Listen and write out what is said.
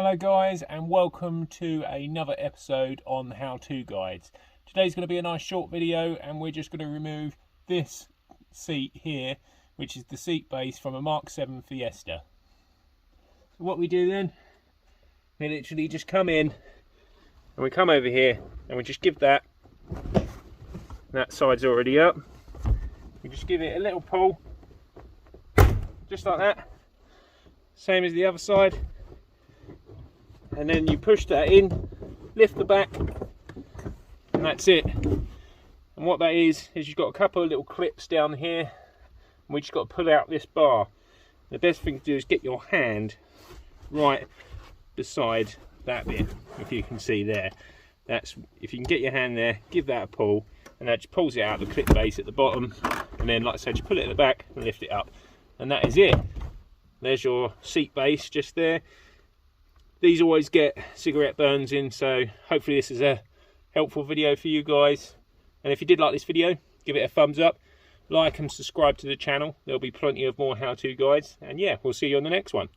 Hello guys, and welcome to another episode on how-to guides. Today's going to be a nice short video, and we're just going to remove this seat here, which is the seat base from a Mk7 Fiesta. So what we do then, we literally just come in and we come over here and we just give that side's already up, we just give it a little pull just like that, same as the other side. And then you push that in, lift the back, and that's it. And what that is you've got a couple of little clips down here, and we just got to pull out this bar. The best thing to do is get your hand right beside that bit, if you can see there. That's, if you can get your hand there, give that a pull, and that just pulls it out of the clip base at the bottom. And then, like I said, just pull it at the back and lift it up, and that is it. There's your seat base just there. These always get cigarette burns in, so hopefully this is a helpful video for you guys. And if you did like this video, give it a thumbs up, like and subscribe to the channel. There'll be plenty of more how-to guides, and yeah, we'll see you on the next one.